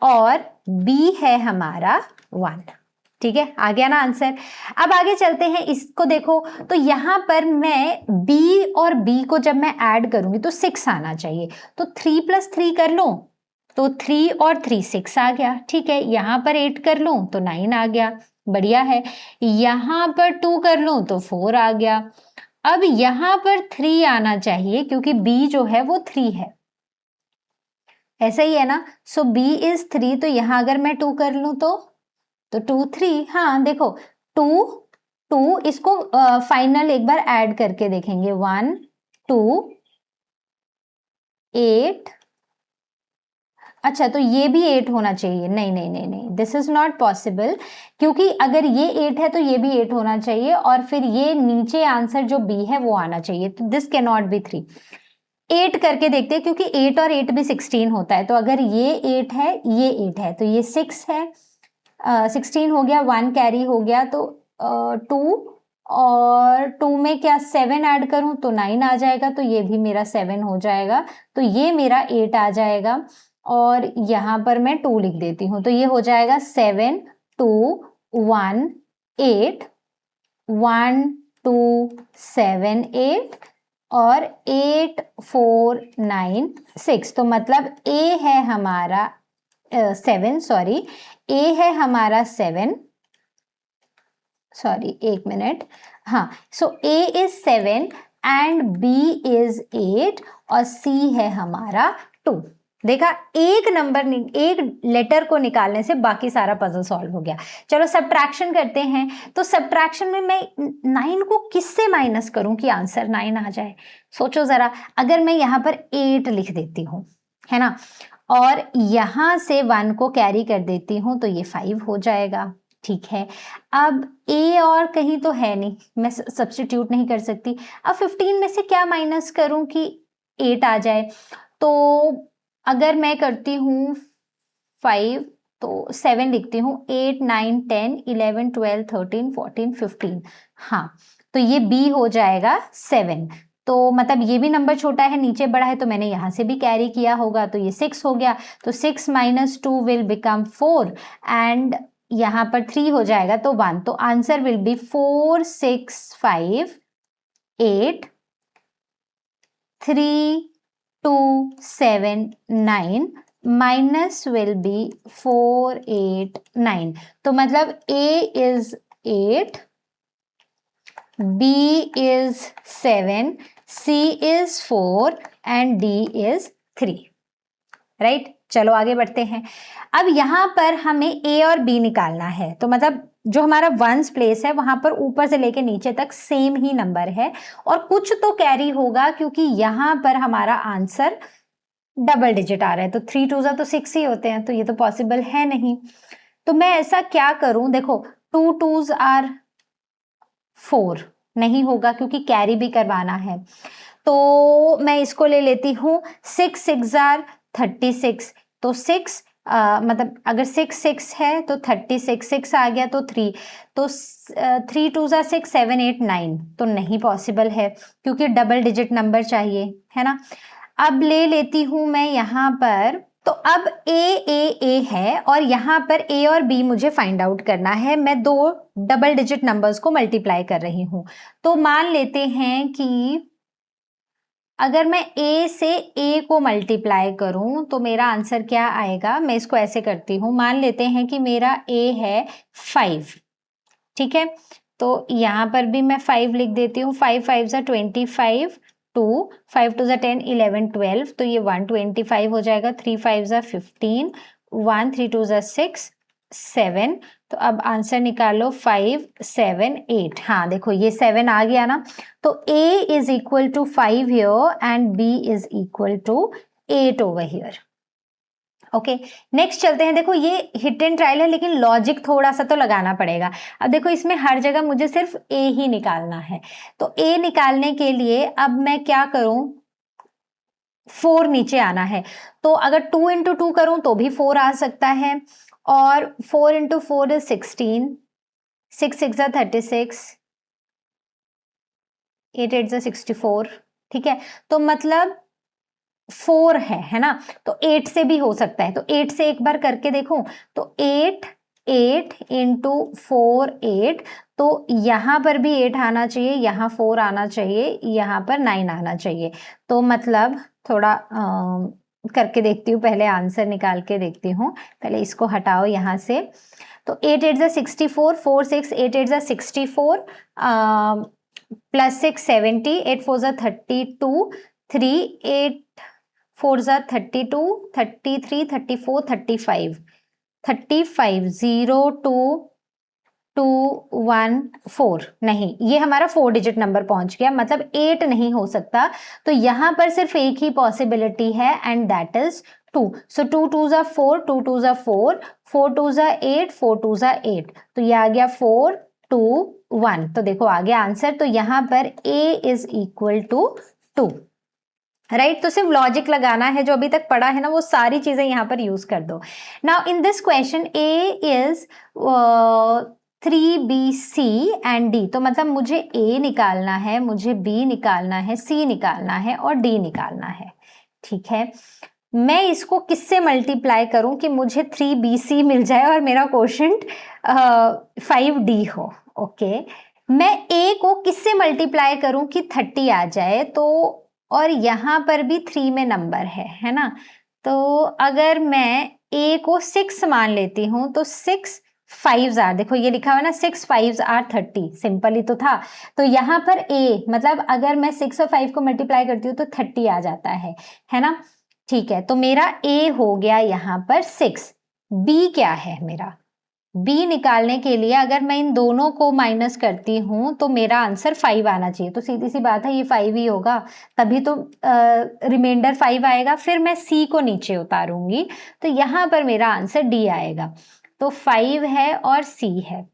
और बी है हमारा 1। ठीक है, आ गया ना आंसर। अब आगे चलते हैं, इसको देखो तो यहाँ पर मैं बी और बी को जब मैं ऐड करूंगी तो 6 आना चाहिए, तो 3 + 3 कर लो तो 3 और 3 6 आ गया। ठीक है, यहाँ पर 8 कर लो तो 9 आ गया, बढ़िया है। यहाँ पर 2 कर लो तो 4 आ गया। अब यहाँ पर 3 आना चाहिए क्योंकि बी जो है वो 3 है, ऐसा ही है ना। सो बी इज 3, तो यहां अगर मैं 2 कर लूं तो 2 3, हाँ देखो 2 2, इसको फाइनल एक बार ऐड करके देखेंगे। 1 2 8, अच्छा तो ये भी 8 होना चाहिए। नहीं नहीं नहीं नहीं, दिस इज नॉट पॉसिबल, क्योंकि अगर ये 8 है तो ये भी 8 होना चाहिए और फिर ये नीचे आंसर जो बी है वो आना चाहिए, तो दिस कैन नॉट बी 3। 8 करके देखते हैं, क्योंकि 8 और 8 भी 16 होता है, तो अगर ये 8 है ये 8 है तो ये 6 है, 16 हो गया, 1 कैरी हो गया, तो 2 और 2 में क्या 7 ऐड करूं तो 9 आ जाएगा, तो ये भी मेरा 7 हो जाएगा, तो ये मेरा 8 आ जाएगा। और यहाँ पर मैं 2 लिख देती हूँ, तो ये हो जाएगा 7 2 1 8 1 2 7 8 और 8 4 9 6, तो मतलब ए है हमारा 7, सॉरी ए है हमारा 7, सॉरी एक मिनट, हाँ। सो ए इज 7 एंड बी इज 8 और सी है हमारा 2। देखा, एक नंबर एक लेटर को निकालने से बाकी सारा पजल सॉल्व हो गया। चलो सब्ट्रैक्शन करते हैं। तो सब्ट्रैक्शन में मैं 9 को किससे माइनस करूं कि आंसर 9 आ जाए? सोचो जरा, अगर मैं यहाँ पर 8 लिख देती हूँ, है ना, और यहाँ से 1 को कैरी कर देती हूँ तो ये 5 हो जाएगा। ठीक है, अब ए और कहीं तो है नहीं, मैं सब्स्टिट्यूट नहीं कर सकती। अब 15 में से क्या माइनस करूं कि 8 आ जाए? तो अगर मैं करती हूँ 5 तो 7 लिखती हूँ, 8 9 10 11 12 13 14 15, हाँ, तो ये बी हो जाएगा 7। तो मतलब ये भी नंबर छोटा है, नीचे बड़ा है, तो मैंने यहाँ से भी कैरी किया होगा, तो ये 6 हो गया, तो 6 - 2 विल बिकम 4 एंड यहाँ पर 3 हो जाएगा तो 1, तो answer will be 4 6 5 8 3 2 7 9 minus will be 4 8 9, तो मतलब A is 8, B is 7, C is 4 and D is 3। Right, चलो आगे बढ़ते हैं। अब यहाँ पर हमें ए और बी निकालना है, तो मतलब जो हमारा वंस प्लेस है वहां पर ऊपर से लेके नीचे तक सेम ही नंबर है और कुछ तो कैरी होगा, क्योंकि यहाँ पर हमारा आंसर डबल डिजिट आ रहा है, तो 3 2 तो 6 ही होते हैं, तो ये तो पॉसिबल है नहीं। तो मैं ऐसा क्या करूं, देखो 2 2s आर 4, नहीं होगा क्योंकि कैरी भी करवाना है, तो मैं इसको ले लेती हूँ। 6 6 आर 36, तो 6 मतलब अगर 6 6 है तो 36, 6 आ गया तो 3, तो 3 2 6 7 8 9, तो नहीं पॉसिबल है क्योंकि डबल डिजिट नंबर चाहिए, है ना। अब ले लेती हूँ मैं यहाँ पर, तो अब ए है और यहाँ पर ए और बी मुझे फाइंड आउट करना है। मैं दो डबल डिजिट नंबर्स को मल्टीप्लाई कर रही हूँ, तो मान लेते हैं कि अगर मैं ए से ए को मल्टीप्लाई करूं तो मेरा आंसर क्या आएगा। मैं इसको ऐसे करती हूं, मान लेते हैं कि मेरा ए है 5, ठीक है, तो यहाँ पर भी मैं 5 लिख देती हूँ। 5 5 ज़ा 25, 2 5 2 ज़ा 10 11 12, तो ये 125 हो जाएगा। 3 5 ज़ा 15, 1 3 2 ज़ा 6 7। तो अब आंसर निकालो 5 7 8। हाँ देखो ये 7 आ गया ना, तो A is equal to 5 here and B is equal to 8 over here. Okay, next चलते हैं। देखो ये हिट एंड ट्रायल है, लेकिन लॉजिक थोड़ा सा तो लगाना पड़ेगा। अब देखो इसमें हर जगह मुझे सिर्फ A ही निकालना है, तो A निकालने के लिए अब मैं क्या करूं, 4 नीचे आना है। तो अगर 2 इंटू 2 करूं तो भी 4 आ सकता है, और 4 इंटू 4 इज 16, 6 6 ज़ा 36, 8 8 ज़ा 64। ठीक है, तो मतलब 4 है ना, तो 8 से भी हो सकता है। तो 8 से एक बार करके देखो, तो 8 8 इंटू 4 8, तो यहाँ पर भी 8 आना चाहिए, यहाँ 4 आना चाहिए, यहाँ पर 9 आना चाहिए। तो मतलब थोड़ा करके देखती हूँ, पहले आंसर निकाल के देखती हूँ। पहले इसको हटाओ यहाँ से। तो 8 8 ज़ा 64, 4 6 8 8 ज़ा 64, प्लस 6 70, 8 4 ज़ा 32, 3 8 4 ज़ा 32, 33 34 35, 35 0 2 2 1 4। नहीं, ये हमारा 4 डिजिट नंबर पहुंच गया, मतलब 8 नहीं हो सकता। तो यहाँ पर सिर्फ एक ही पॉसिबिलिटी है, एंड दैट इज 2। सो 2 2 ज़ा 4, 2 2 ज़ा 4, 4 2 ज़ा 8, 4 2 ज़ा 8, तो ये आ गया 4 2 1। तो देखो आ गया आंसर। तो यहाँ पर A is equal to 2। Right, तो सिर्फ लॉजिक लगाना है, जो अभी तक पढ़ा है ना वो सारी चीजें यहाँ पर यूज कर दो। Now in this question A is 3BC and D, तो मतलब मुझे A निकालना है, मुझे B निकालना है, C निकालना है और D निकालना है। ठीक है, मैं इसको किससे मल्टीप्लाई करूं कि मुझे 3BC मिल जाए और मेरा क्वोशंट 5D हो। ओके, मैं A को किससे मल्टीप्लाई करूं कि 30 आ जाए, तो और यहाँ पर भी 3 में नंबर है ना, तो अगर मैं A को 6 मान लेती हूँ तो 6 5s आर, देखो ये लिखा हुआ ना 6 5s आर 30, सिंपल ही तो था। तो यहाँ पर A मतलब अगर मैं 6 और 5 को मल्टीप्लाई करती हूँ तो 30 आ जाता है ना। ठीक है, तो मेरा A हो गया यहाँ पर 6। B क्या है मेरा, B निकालने के लिए अगर मैं इन दोनों को माइनस करती हूँ तो मेरा आंसर 5 आना चाहिए। तो सीधी सी बात है ये 5 ही होगा, तभी तो रिमाइंडर 5 आएगा। फिर मैं C को नीचे उतारूंगी तो यहाँ पर मेरा आंसर D आएगा। तो 5 है और C है।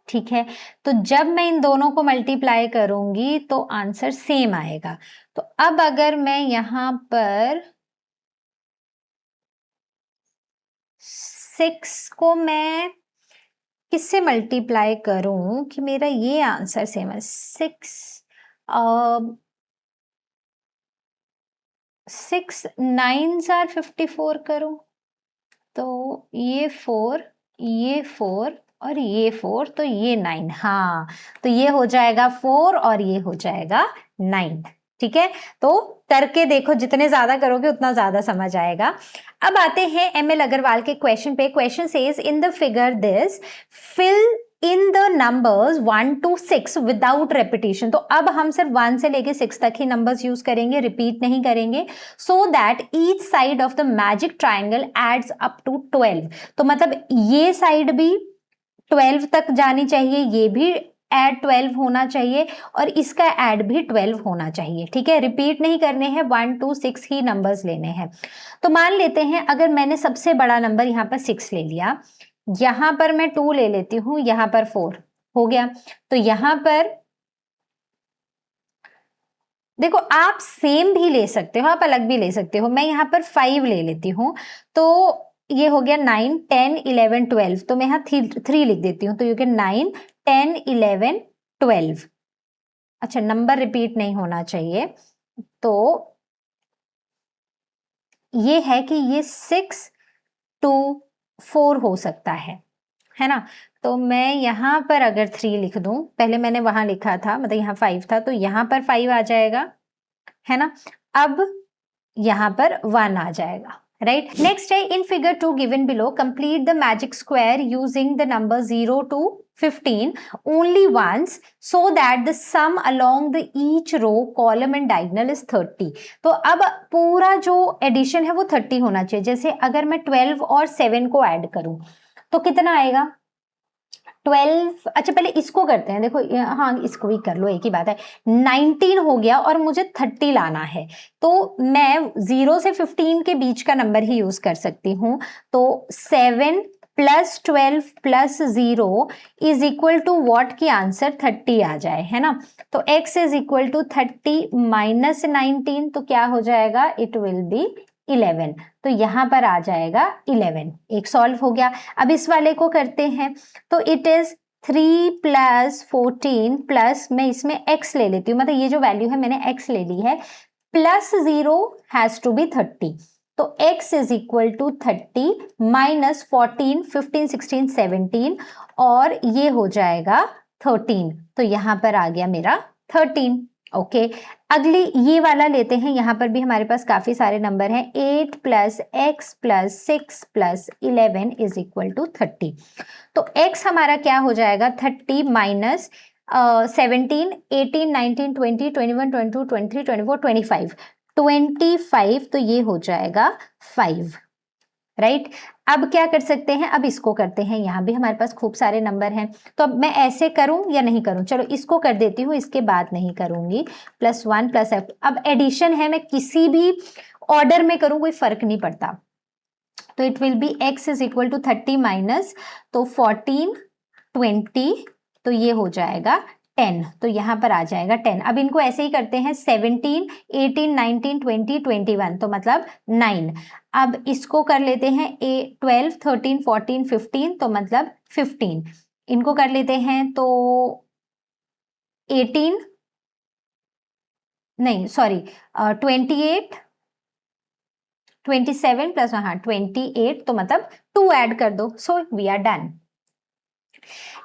ठीक है, तो जब मैं इन दोनों को मल्टीप्लाई करूंगी तो आंसर सेम आएगा। तो अब अगर मैं यहाँ पर 6 को मैं किससे मल्टीप्लाई करूं कि मेरा ये आंसर सेम है। 6 9s आर 54 करूं तो ये 4 ये 4 और ये 4, तो ये 9। हाँ, तो ये हो जाएगा 4 और ये हो जाएगा 9। ठीक है, तो करके देखो, जितने ज्यादा करोगे उतना ज्यादा समझ आएगा। अब आते हैं ML अग्रवाल के क्वेश्चन पे। Question says in the figure this fill in the numbers 1 to 6 without repetition. तो अब हम सिर्फ 1 से लेके 6 तक ही नंबर्स यूज करेंगे, रिपीट नहीं करेंगे। So that each side of the magic triangle adds up to 12। तो मतलब ये साइड भी 12 तक जानी चाहिए, ये भी ऐड 12 होना चाहिए और इसका ऐड भी 12 होना चाहिए। ठीक है, रिपीट नहीं करने हैं, 1 to 6 ही नंबर्स लेने हैं। तो मान लेते हैं अगर मैंने सबसे बड़ा नंबर यहाँ पर 6 ले लिया, यहाँ पर मैं 2 ले लेती हूँ, यहाँ पर 4 हो गया। तो यहाँ पर देखो आप सेम भी ले सकते हो, आप अलग भी ले सकते हो। मैं यहाँ पर 5 ले लेती हूँ, तो ये हो गया 9 10 11 12, तो मैं यहाँ 3 लिख देती हूँ। तो यू कैन 9 10 11 12। अच्छा, नंबर रिपीट नहीं होना चाहिए। तो ये है कि ये 6 to 4 हो सकता है ना। तो मैं यहाँ पर अगर 3 लिख दूं, पहले मैंने वहां लिखा था, मतलब यहाँ 5 था, तो यहाँ पर 5 आ जाएगा, है ना। अब यहाँ पर 1 आ जाएगा, राइट। नेक्स्ट है in figure 2 given below complete the magic square using the number 0 to 15 only once so that the sum along the each row column and diagonal is 30। तो अब पूरा जो एडिशन है वो 30 होना चाहिए। जैसे अगर मैं 12 और 7 को ऐड करूं तो कितना आएगा 12। अच्छा पहले इसको करते हैं, देखो हाँ इसको भी कर लो, एक ही बात है। 19 हो गया और मुझे 30 लाना है, तो मैं 0 से 15 के बीच का नंबर ही यूज कर सकती हूँ। तो 7 plus 12 plus 0 is equal to what की आंसर 30 आ जाए, है ना। तो x is equal to 30 minus 19, तो क्या हो जाएगा, इट विल बी 11। तो यहां पर आ जाएगा 11। एक सॉल्व हो गया। अब इस वाले को करते हैं, तो इट इज 3 प्लस 14 प्लस, मैं इसमें x ले लेती हूँ, मतलब ये जो वैल्यू है मैंने x ले ली है, प्लस 0 हैज टू बी 30। तो x is equal to 30 minus 14, 15, 16, 17 और ये हो जाएगा 13। तो यहां पर आ गया मेरा 13। ओके अगली ये वाला लेते हैं। यहां पर भी हमारे पास काफी सारे नंबर हैं। 8 plus x plus 6 plus 11 is equal to 30। तो x हमारा क्या हो जाएगा, 30 माइनस 17, 18, 19, 20, 21, 22, 23, 24, 25, 25, तो ये हो जाएगा 5, राइट। अब क्या कर सकते हैं, अब इसको करते हैं। यहाँ भी हमारे पास खूब सारे नंबर हैं, तो अब मैं ऐसे करूं या नहीं करूं, चलो इसको कर देती हूँ, इसके बाद नहीं करूंगी। +1 प्लस f, अब एडिशन है, मैं किसी भी ऑर्डर में करूं कोई फर्क नहीं पड़ता। तो it will be x is equal to 30 minus, तो 14, 20, तो ये हो जाएगा 10, तो यहां पर आ जाएगा 10। अब इनको ऐसे ही करते हैं, 17, 18, 19, 20, 21, तो मतलब 9। अब इसको कर लेते हैं 12, 13, 14, 15, तो मतलब 15। इनको कर लेते हैं तो 18 नहीं सॉरी 28, 27 प्लस 28, तो मतलब 2 ऐड कर दो। So we are done.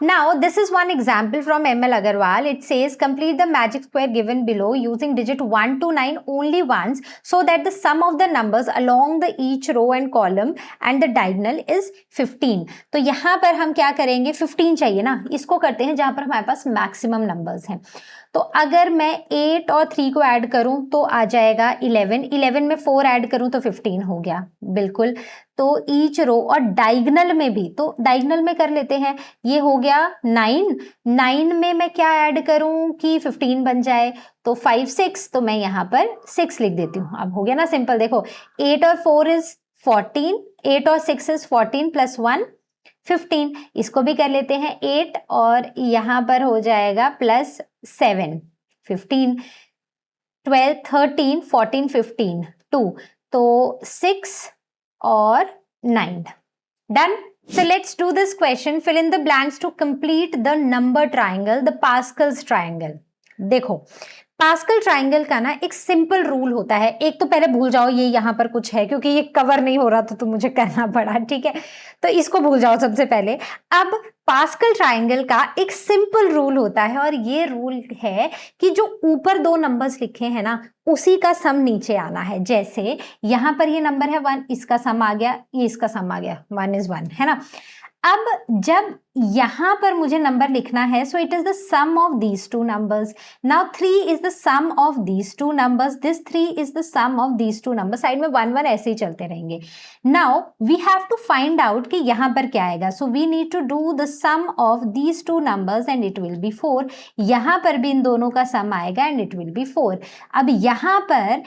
Now this is one example from ML Agarwal. It says complete the magic square given below using digit 1 to 9 only once so that the sum of the numbers along the each row and column and the diagonal is 15। तो यहाँ पर हम क्या करेंगे, 15 चाहिए ना, इसको करते हैं जहाँ पर हमारे पास मैक्सिमम नंबर्स हैं। तो अगर मैं 8 और 3 को ऐड करूं तो आ जाएगा 11, 11 में 4 ऐड करूं तो 15 हो गया, बिल्कुल। तो ईच रो और डायगोनल में भी, तो डायगोनल में कर लेते हैं, ये हो गया 9, 9 में मैं क्या ऐड करूं कि 15 बन जाए, तो 5, 6, तो मैं यहाँ पर 6 लिख देती हूँ। अब हो गया ना सिंपल, देखो 8 और 4 इज 14, 8 और 6 इज 14 प्लस 1 15। इसको भी कर लेते हैं 8 और यहाँ पर हो जाएगा प्लस 7 15, 12, 13, 14, 15 2, तो 6 और 9। Done. So let's do this question. Fill in the blanks to complete the number triangle, the Pascal's triangle. देखो पास्कल ट्राइंगल का ना एक सिंपल रूल होता है। एक तो पहले भूल जाओ ये यहाँ पर कुछ है, क्योंकि ये कवर नहीं हो रहा तो मुझे करना पड़ा, ठीक है। तो इसको भूल जाओ सबसे पहले। अब पास्कल ट्राइंगल का एक सिंपल रूल होता है, और ये रूल है कि जो ऊपर 2 नंबर्स लिखे हैं ना, उसी का सम नीचे आना है। जैसे यहाँ पर ये नंबर है 1, इसका सम आ गया, ये इसका सम आ गया, 1 is 1, है ना। अब जब यहां पर मुझे नंबर लिखना है, so it is the sum of these 2 numbers. Now 3 is the sum of these 2 numbers, this 3 is the sum of these 2 numbers. Side में 1 1 ऐसे ही चलते रहेंगे। Now we have to find out कि यहां पर क्या आएगा। So we need to do the sum of these 2 numbers and it will be 4। यहां पर भी इन दोनों का सम आएगा एंड इट विल बी 4। अब यहां पर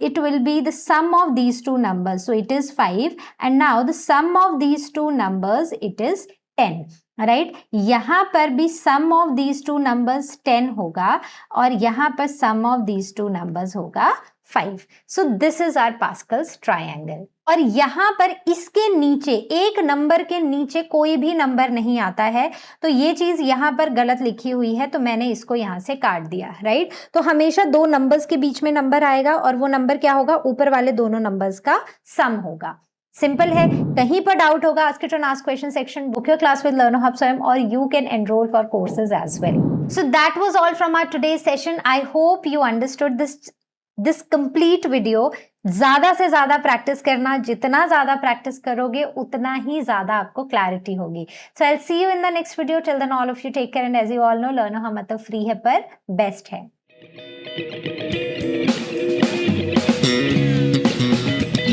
it will be the sum of these 2 numbers, so it is 5, and now the sum of these 2 numbers it is 10, right। यहां पर भी sum of these 2 numbers 10 होगा, और यहां पर sum of these 2 numbers होगा 5। so this is our Pascal's triangle। और यहां पर इसके नीचे, एक नंबर के नीचे कोई भी नंबर नहीं आता है, तो ये चीज यहां पर गलत लिखी हुई है, तो मैंने इसको यहां से काट दिया, राइट। तो हमेशा 2 नंबर्स के बीच में नंबर आएगा, और वो नंबर क्या होगा, ऊपर वाले दोनों नंबर्स का सम होगा। सिंपल है। कहीं पर डाउट होगा, ask it on ask question section, book your class with Learner Hub Swayam, or you can enroll for courses as well। So that was all from our today's session. I hope you understood this this complete video. ज़्यादा से ज़्यादा practice करना, जितना ज़्यादा practice करोगे उतना ही ज़्यादा आपको क्लैरिटी होगी। So I will see you in the next video. Till then all of you take care and as you all know, लर्नो हम मतलब फ्री है पर बेस्ट है।